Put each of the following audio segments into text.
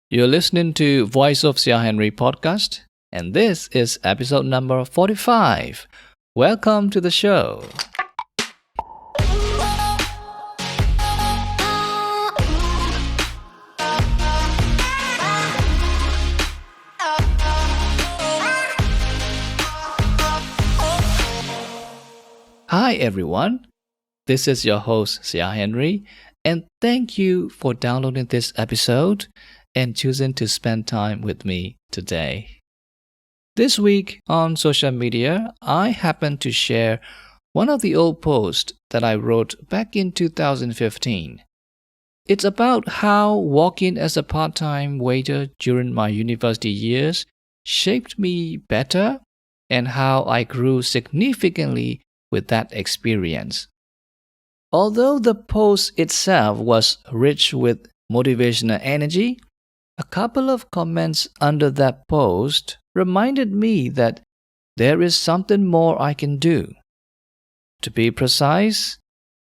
You're listening to Voice of Sayar podcast, and this is episode number 45. Welcome to the show. Hi everyone, this is your host Sayar, and thank you for downloading this episode and choosing to spend time with me today. This week on social media, I happened to share one of the old posts that I wrote back in 2015. It's about how working as a part-time waiter during my university years shaped me better and how I grew significantly with that experience. Although the post itself was rich with motivational energy, a couple of comments under that post reminded me that there is something more I can do. To be precise,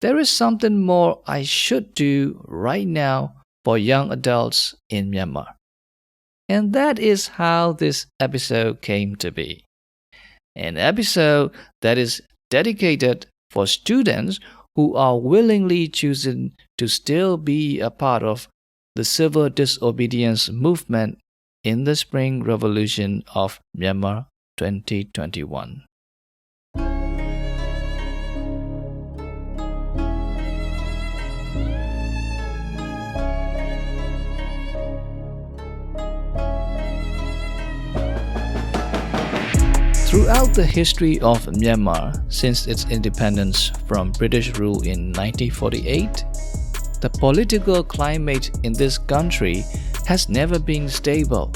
there is something more I should do right now for young adults in Myanmar. And that is how this episode came to be. An episode that is dedicated for students who are willingly choosing to still be a part of the civil disobedience movement in the Spring Revolution of Myanmar 2021. Throughout the history of Myanmar since its independence from British rule in 1948, the political climate in this country has never been stable.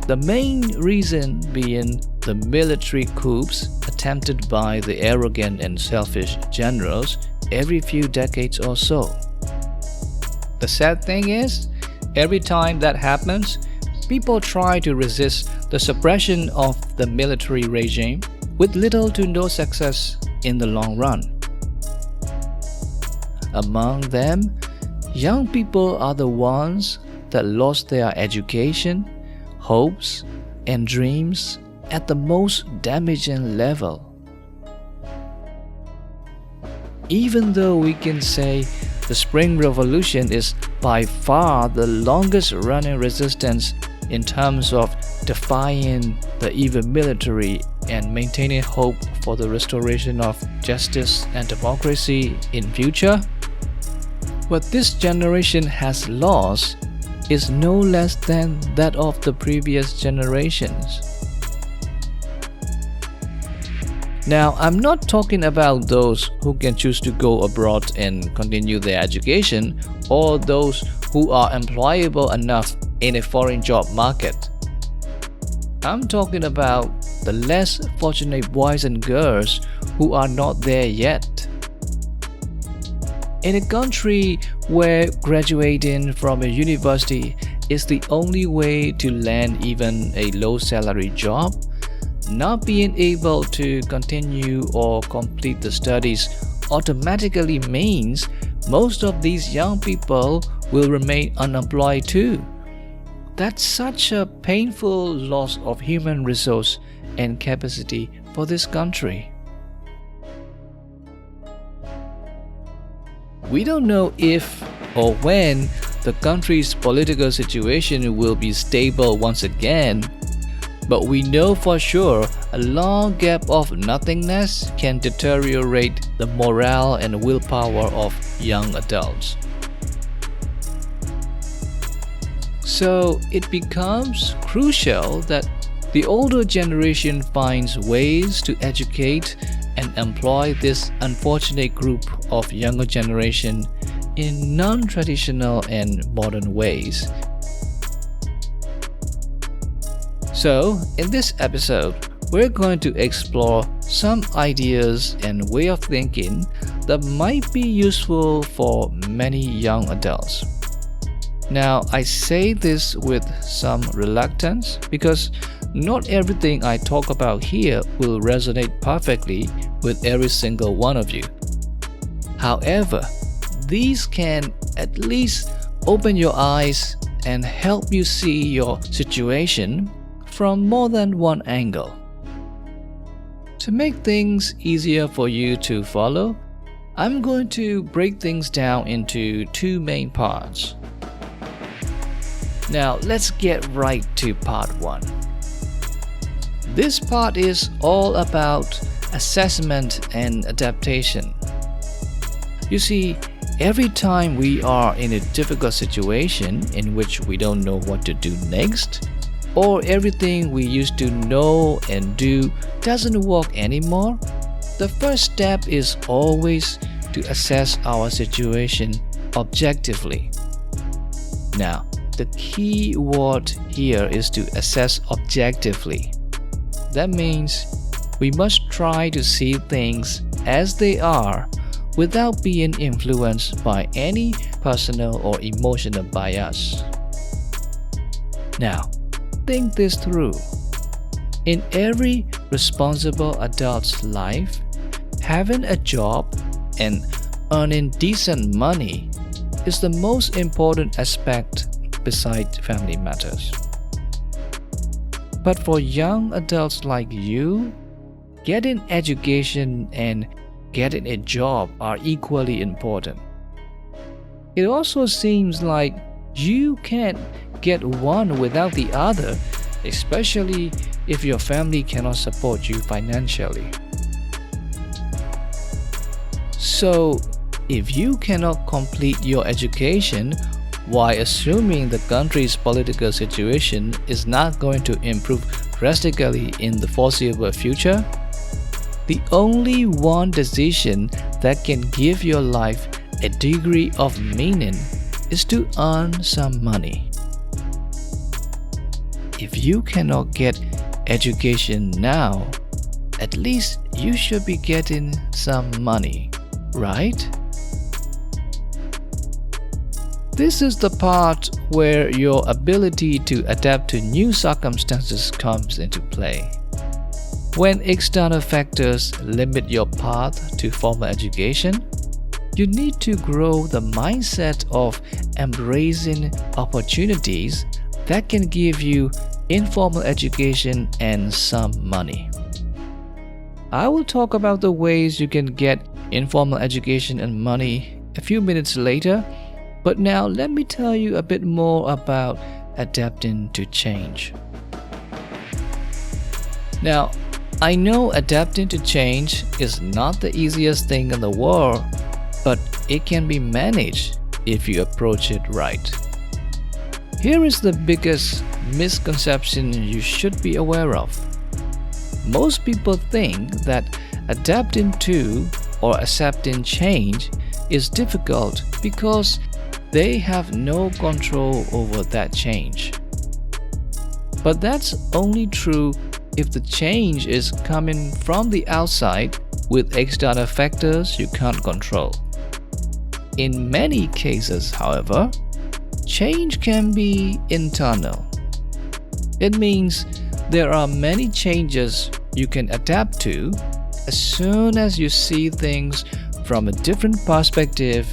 The main reason being the military coups attempted by the arrogant and selfish generals every few decades or so. The sad thing is, every time that happens, people try to resist the suppression of the military regime with little to no success in the long run. Among them, young people are the ones that lost their education, hopes, and dreams at the most damaging level. Even though we can say the Spring Revolution is by far the longest running resistance in terms of defying the evil military and maintaining hope for the restoration of justice and democracy in future, what this generation has lost is no less than that of the previous generations. Now, I'm not talking about those who can choose to go abroad and continue their education or those who are employable enough in a foreign job market. I'm talking about the less fortunate boys and girls who are not there yet. In a country where graduating from a university is the only way to land even a low-salary job, not being able to continue or complete the studies automatically means most of these young people will remain unemployed too. That's such a painful loss of human resource and capacity for this country. We don't know if or when the country's political situation will be stable once again, but we know for sure a long gap of nothingness can deteriorate the morale and willpower of young adults. So it becomes crucial that the older generation finds ways to educate and employ this unfortunate group of younger generation in non-traditional and modern ways. So, in this episode, we're going to explore some ideas and way of thinking that might be useful for many young adults. Now, I say this with some reluctance because not everything I talk about here will resonate perfectly with every single one of you. However, these can at least open your eyes and help you see your situation from more than one angle. To make things easier for you to follow, I'm going to break things down into two main parts. Now let's get right to part 1. This part is all about assessment and adaptation. You see, every time we are in a difficult situation in which we don't know what to do next, or everything we used to know and do doesn't work anymore, the first step is always to assess our situation objectively. Now, the key word here is to assess objectively. That means we must try to see things as they are without being influenced by any personal or emotional bias. Now, think this through. In every responsible adult's life, having a job and earning decent money is the most important aspect beside family matters. But for young adults like you, getting education and getting a job are equally important. It also seems like you can't get one without the other, especially if your family cannot support you financially. So, if you cannot complete your education while assuming the country's political situation is not going to improve drastically in the foreseeable future, the only one decision that can give your life a degree of meaning is to earn some money. If you cannot get education now, at least you should be getting some money, right? This is the part where your ability to adapt to new circumstances comes into play. When external factors limit your path to formal education, you need to grow the mindset of embracing opportunities that can give you informal education and some money. I will talk about the ways you can get informal education and money a few minutes later, but now let me tell you a bit more about adapting to change. Now, I know adapting to change is not the easiest thing in the world, but it can be managed if you approach it right. Here is the biggest misconception you should be aware of. Most people think that adapting to or accepting change is difficult because they have no control over that change. But that's only true if the change is coming from the outside with external factors you can't control. In many cases, however, change can be internal. It means there are many changes you can adapt to as soon as you see things from a different perspective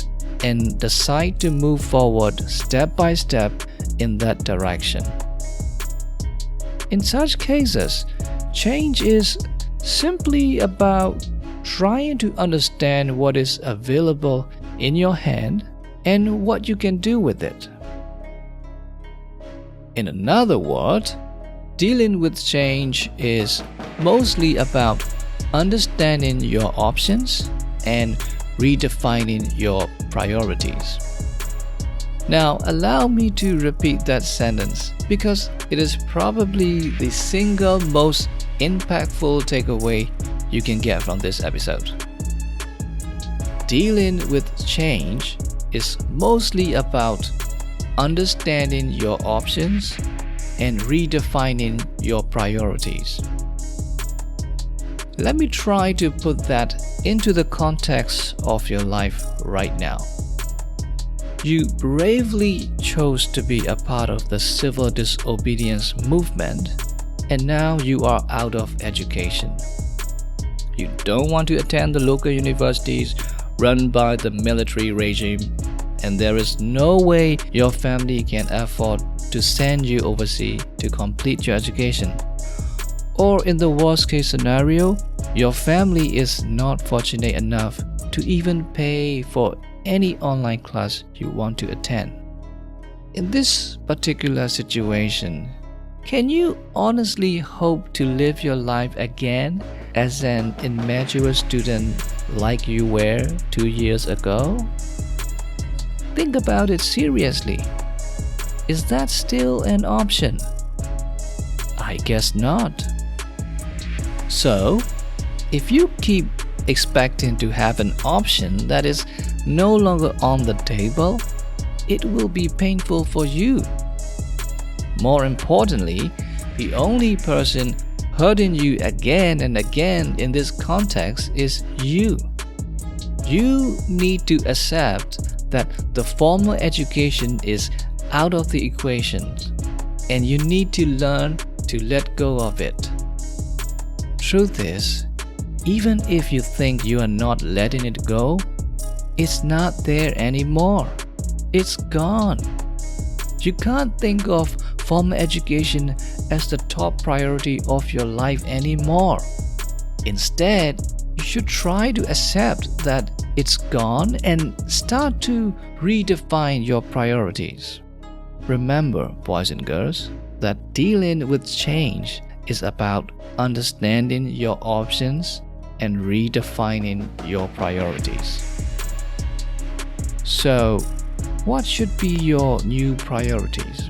and decide to move forward step by step in that direction. In such cases, change is simply about trying to understand what is available in your hand and what you can do with it. In another word, dealing with change is mostly about understanding your options and redefining your priorities. Now, allow me to repeat that sentence because it is probably the single most impactful takeaway you can get from this episode. Dealing with change is mostly about understanding your options and redefining your priorities. Let me try to put that into the context of your life right now. You bravely chose to be a part of the civil disobedience movement, and now you are out of education. You don't want to attend the local universities run by the military regime, and there is no way your family can afford to send you overseas to complete your education. Or in the worst case scenario, your family is not fortunate enough to even pay for any online class you want to attend. In this particular situation, can you honestly hope to live your life again as an immature student like you were 2 years ago? Think about it seriously. Is that still an option? I guess not. So, if you keep expecting to have an option that is no longer on the table, it will be painful for you. More importantly, the only person hurting you again and again in this context is you. You need to accept that the formal education is out of the equation, and you need to learn to let go of it. Truth is, even if you think you are not letting it go, it's not there anymore. It's gone. You can't think of formal education as the top priority of your life anymore. Instead, you should try to accept that it's gone and start to redefine your priorities. Remember, boys and girls, that dealing with change is about understanding your options and redefining your priorities. So, what should be your new priorities?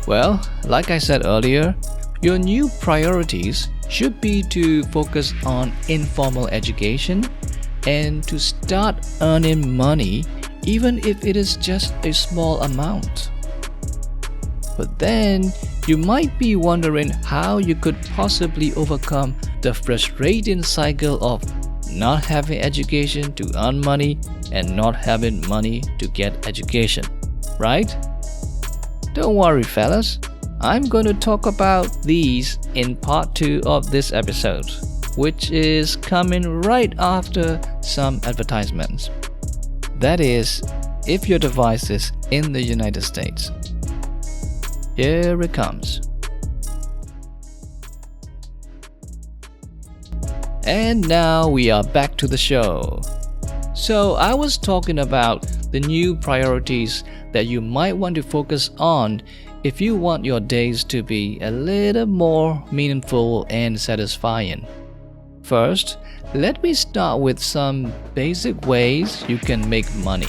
Well, like I said earlier, your new priorities should be to focus on informal education and to start earning money, even if it is just a small amount. But then, you might be wondering how you could possibly overcome the frustrating cycle of not having education to earn money and not having money to get education, right? Don't worry, fellas. I'm going to talk about these in part 2 of this episode, which is coming right after some advertisements. That is, if your device is in the United States. Here it comes. And now we are back to the show. So I was talking about the new priorities that you might want to focus on if you want your days to be a little more meaningful and satisfying. First, let me start with some basic ways you can make money.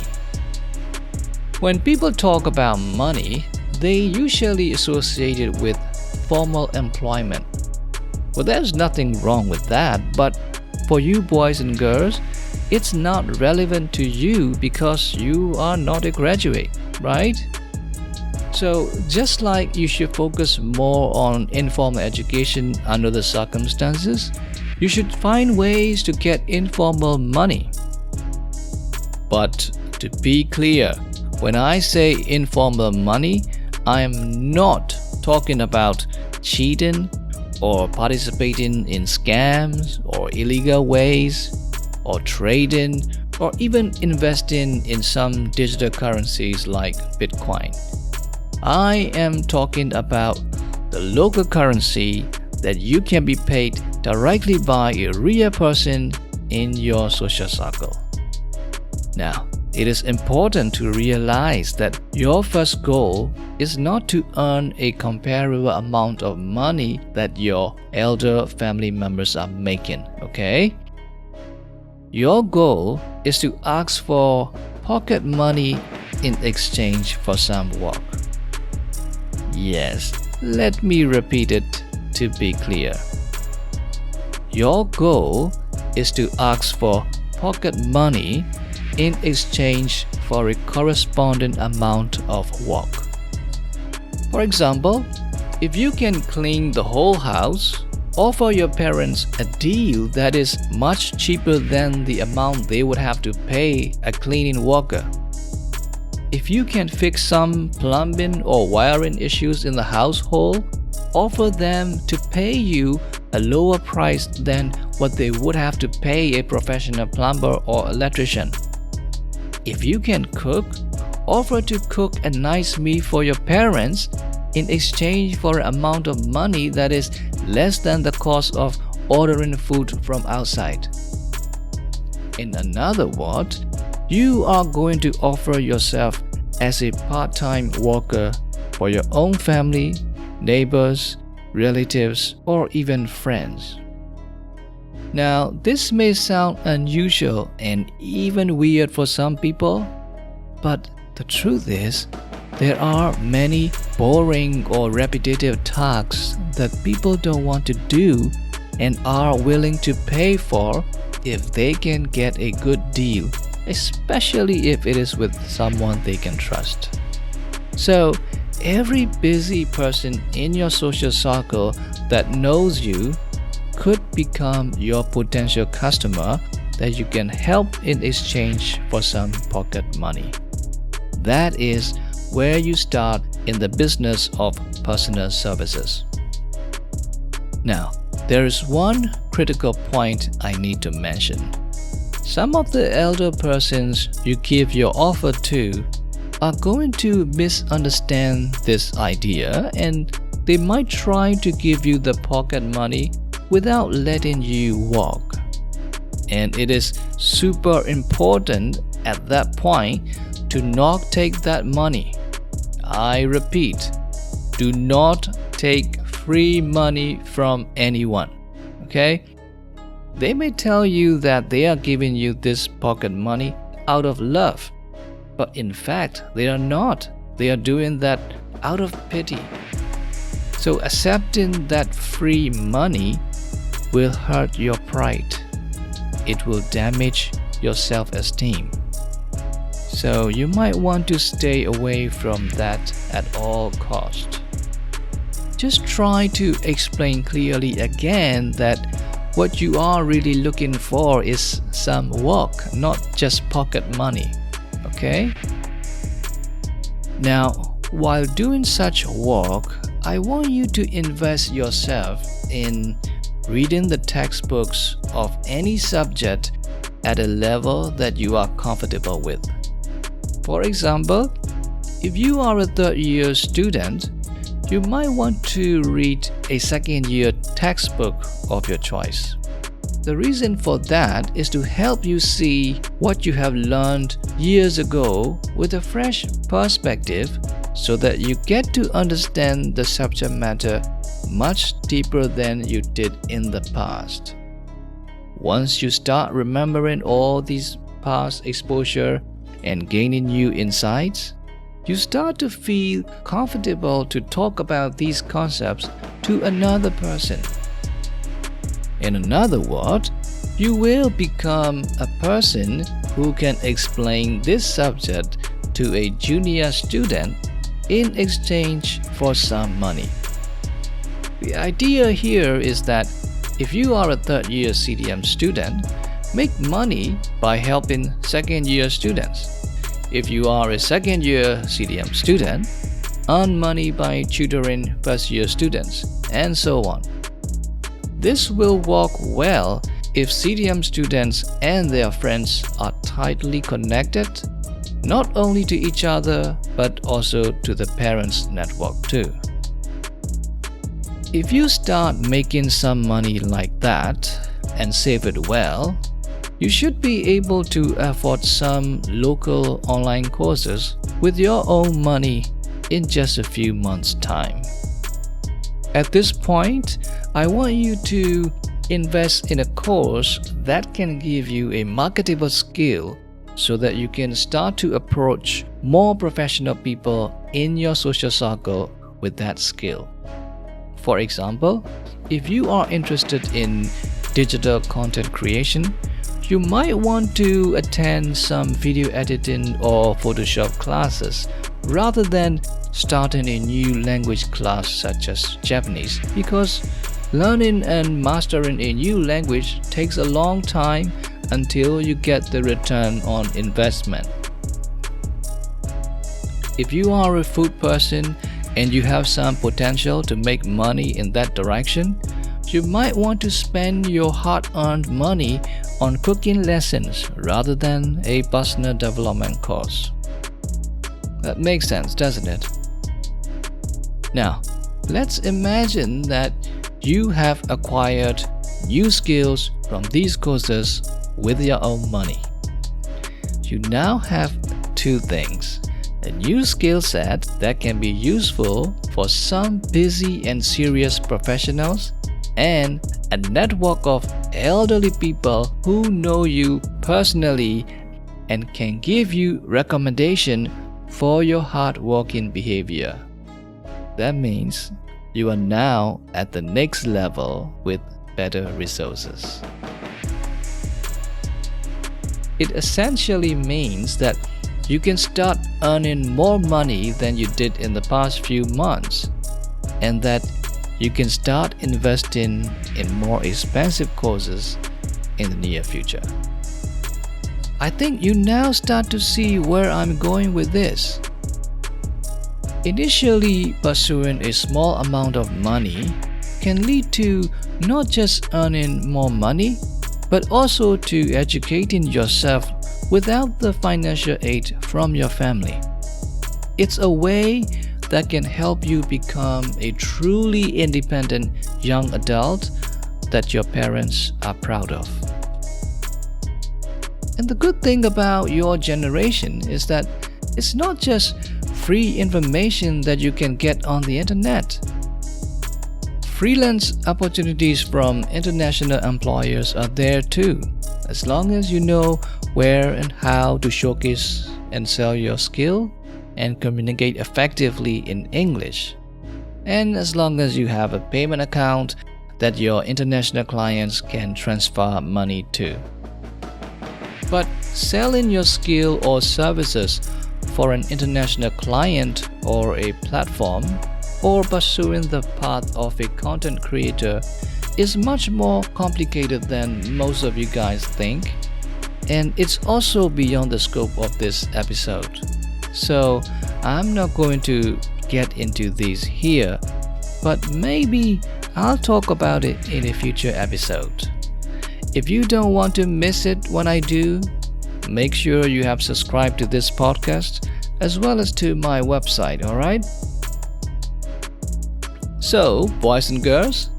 When people talk about money, they usually associate it with formal employment. Well, there's nothing wrong with that, but for you boys and girls, it's not relevant to you because you are not a graduate, right? So, just like you should focus more on informal education under the circumstances, you should find ways to get informal money. But to be clear, when I say informal money, I am not talking about cheating or participating in scams or illegal ways or trading or even investing in some digital currencies like Bitcoin. I am talking about the local currency that you can be paid directly by a real person in your social circle. Now, it is important to realize that your first goal is not to earn a comparable amount of money that your elder family members are making, okay? Your goal is to ask for pocket money in exchange for some work. Yes, let me repeat it to be clear. Your goal is to ask for pocket money in exchange for a corresponding amount of work. For example, if you can clean the whole house, offer your parents a deal that is much cheaper than the amount they would have to pay a cleaning worker. If you can fix some plumbing or wiring issues in the household, offer them to pay you a lower price than what they would have to pay a professional plumber or electrician. If you can cook, offer to cook a nice meal for your parents in exchange for an amount of money that is less than the cost of ordering food from outside. In other words, you are going to offer yourself as a part-time worker for your own family, neighbors, relatives, or even friends. Now, this may sound unusual and even weird for some people, but the truth is, there are many boring or repetitive tasks that people don't want to do and are willing to pay for if they can get a good deal, especially if it is with someone they can trust. So, every busy person in your social circle that knows you could become your potential customer that you can help in exchange for some pocket money. That is where you start in the business of personal services. Now, there is one critical point I need to mention. Some of the elder persons you give your offer to are going to misunderstand this idea, and they might try to give you the pocket money without letting you walk. And it is super important at that point to not take that money. I repeat, do not take free money from anyone. Okay? They may tell you that they are giving you this pocket money out of love, but in fact, they are not. They are doing that out of pity. So accepting that free money will hurt your pride. It will damage your self-esteem. So you might want to stay away from that at all costs. Just try to explain clearly again that what you are really looking for is some work, not just pocket money. Okay? Now, while doing such work, I want you to invest yourself in reading the textbooks of any subject at a level that you are comfortable with. For example, if you are a third-year student, you might want to read a second-year textbook of your choice. The reason for that is to help you see what you have learned years ago with a fresh perspective so that you get to understand the subject matter much deeper than you did in the past. Once you start remembering all these past exposure and gaining new insights, you start to feel comfortable to talk about these concepts to another person. In other words, you will become a person who can explain this subject to a junior student in exchange for some money. The idea here is that if you are a third-year CDM student, make money by helping second-year students. If you are a second-year CDM student, earn money by tutoring first-year students, and so on. This will work well if CDM students and their friends are tightly connected, not only to each other, but also to the parents' network too. If you start making some money like that and save it well, you should be able to afford some local online courses with your own money in just a few months' time. At this point, I want you to invest in a course that can give you a marketable skill so that you can start to approach more professional people in your social circle with that skill. For example, if you are interested in digital content creation, you might want to attend some video editing or Photoshop classes rather than starting a new language class such as Japanese, because learning and mastering a new language takes a long time until you get the return on investment. If you are a food person and you have some potential to make money in that direction, you might want to spend your hard-earned money on cooking lessons rather than a personal development course. That makes sense, doesn't it? Now, let's imagine that you have acquired new skills from these courses with your own money. You now have two things: a new skill set that can be useful for some busy and serious professionals, and a network of elderly people who know you personally and can give you recommendation for your hardworking behavior. That means you are now at the next level with better resources. It essentially means that you can start earning more money than you did in the past few months, and that you can start investing in more expensive courses in the near future. I think you now start to see where I'm going with this. Initially, pursuing a small amount of money can lead to not just earning more money, but also to educating yourself without the financial aid from your family. It's a way that can help you become a truly independent young adult that your parents are proud of. And the good thing about your generation is that it's not just free information that you can get on the internet. Freelance opportunities from international employers are there too, as long as you know where and how to showcase and sell your skill and communicate effectively in English, and as long as you have a payment account that your international clients can transfer money to. But selling your skill or services for an international client or a platform, or pursuing the path of a content creator is much more complicated than most of you guys think, and it's also beyond the scope of this episode. So I'm not going to get into these here, but maybe I'll talk about it in a future episode. If you don't want to miss it when I do, make sure you have subscribed to this podcast as well as to my website, alright? So, boys and girls,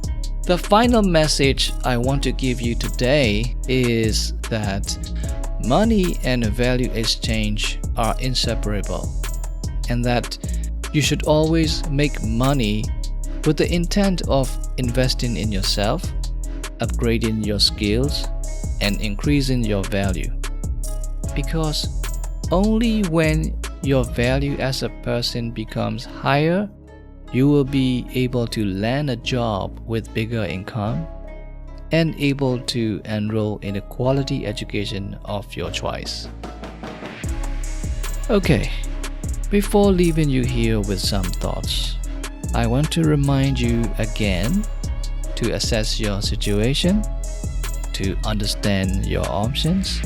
the final message I want to give you today is that money and value exchange are inseparable, and that you should always make money with the intent of investing in yourself, upgrading your skills, and increasing your value. Because only when your value as a person becomes higher, you will be able to land a job with bigger income and able to enroll in a quality education of your choice. Okay, before leaving you here with some thoughts, I want to remind you again to assess your situation, to understand your options,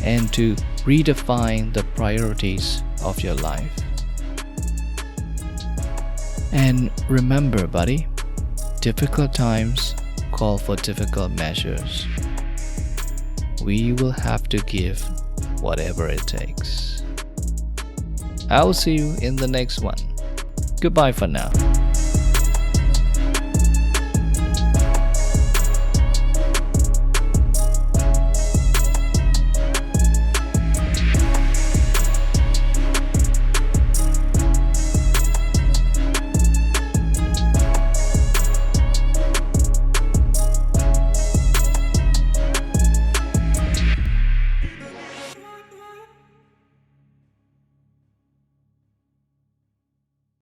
and to redefine the priorities of your life. And remember, buddy, difficult times call for difficult measures. We will have to give whatever it takes. I will see you in the next one. Goodbye for now.